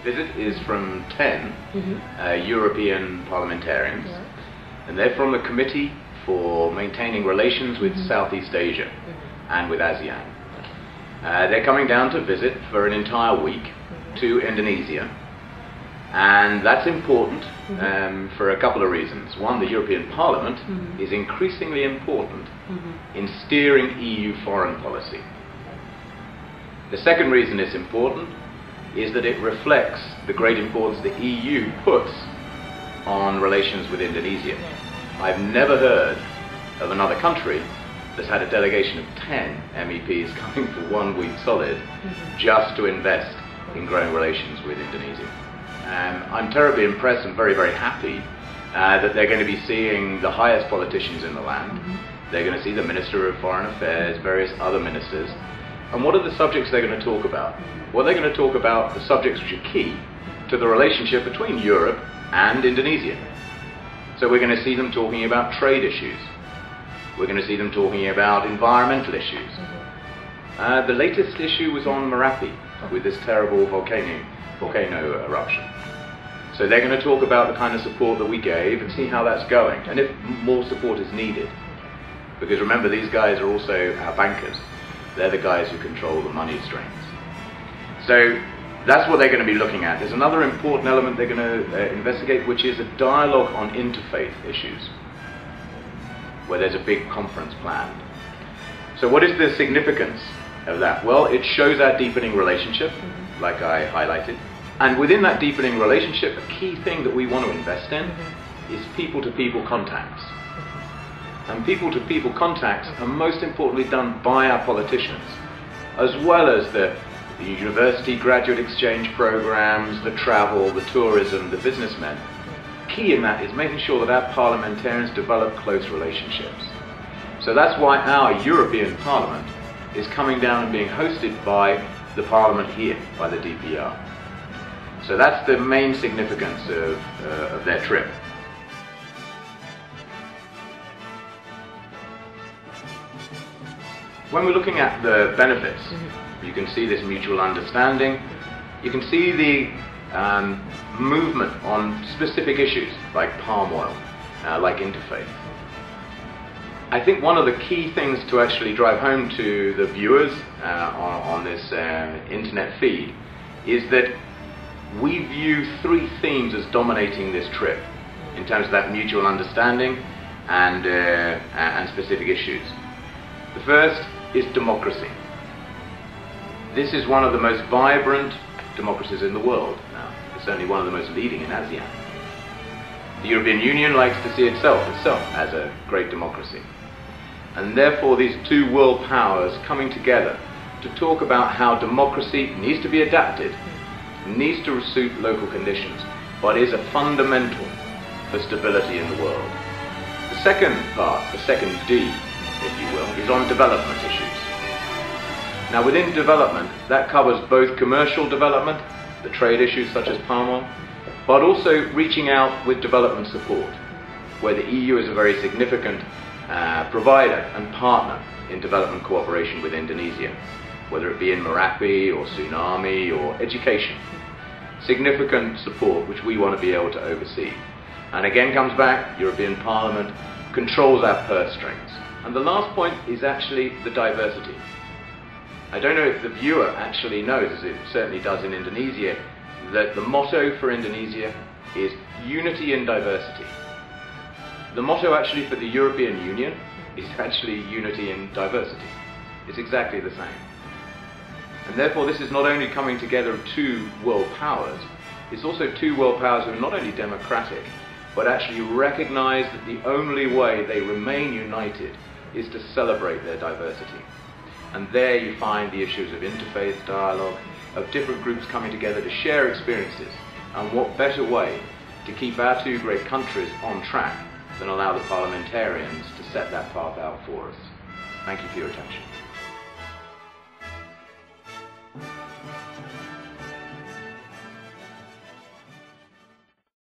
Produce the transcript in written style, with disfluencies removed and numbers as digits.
visit is from 10 European parliamentarians, and they're from the Committee for Maintaining Relations with Southeast Asia and with ASEAN. They're coming down to visit for an entire week to Indonesia, and that's important for a couple of reasons. One, the European Parliament is increasingly important in steering EU foreign policy. The second reason it's important is that it reflects the great importance the EU puts on relations with Indonesia. I've never heard of another country that's had a delegation of 10 MEPs coming for 1 week solid just to invest in growing relations with Indonesia. I'm terribly impressed and very, very happy that they're going to be seeing the highest politicians in the land. They're going to see the Minister of Foreign Affairs, various other ministers. And what are the subjects they're going to talk about? Well, they're going to talk about the subjects which are key to the relationship between Europe and Indonesia. So we're going to see them talking about trade issues. We're going to see them talking about environmental issues. The latest issue was on Merapi, with this terrible volcano eruption. So they're going to talk about the kind of support that we gave and see how that's going, and if more support is needed. Because remember, these guys are also our bankers. They're the guys who control the money strings. So that's what they're going to be looking at. There's another important element they're going to investigate, which is a dialogue on interfaith issues, where there's a big conference planned. So what is the significance of that? Well, it shows our deepening relationship, like I highlighted. And within that deepening relationship, a key thing that we want to invest in is people-to-people contacts. And people-to-people contacts are most importantly done by our politicians, as well as the university graduate exchange programs, the travel, the tourism, the businessmen. Key in that is making sure that our parliamentarians develop close relationships. So that's why our European Parliament is coming down and being hosted by the Parliament here, by the DPR. So that's the main significance of their trip. When we're looking at the benefits, you can see this mutual understanding. You can see the movement on specific issues like palm oil, like interfaith. I think one of the key things to actually drive home to the viewers on this internet feed is that we view 3 themes as dominating this trip in terms of that mutual understanding and specific issues. The first is democracy. This is one of the most vibrant democracies in the world now. It's certainly one of the most leading in ASEAN. The European Union likes to see itself as a great democracy. And therefore these 2 world powers coming together to talk about how democracy needs to be adapted, needs to suit local conditions, but is a fundamental for stability in the world. The second part, the second D, if you will, is on development issues. Now within development, that covers both commercial development, the trade issues such as palm oil, but also reaching out with development support, where the EU is a very significant provider and partner in development cooperation with Indonesia, whether it be in Merapi or tsunami or education. Significant support which we want to be able to oversee. And again comes back, European Parliament controls our purse strings. And the last point is actually the diversity. I don't know if the viewer actually knows, as it certainly does in Indonesia, that the motto for Indonesia is unity in diversity. The motto actually for the European Union is actually unity in diversity. It's exactly the same. And therefore this is not only coming together of 2 world powers, it's also 2 world powers who are not only democratic, but actually recognize that the only way they remain united is to celebrate their diversity. And there you find the issues of interfaith dialogue, of different groups coming together to share experiences. And what better way to keep our 2 great countries on track than allow the parliamentarians to set that path out for us. Thank you for your attention.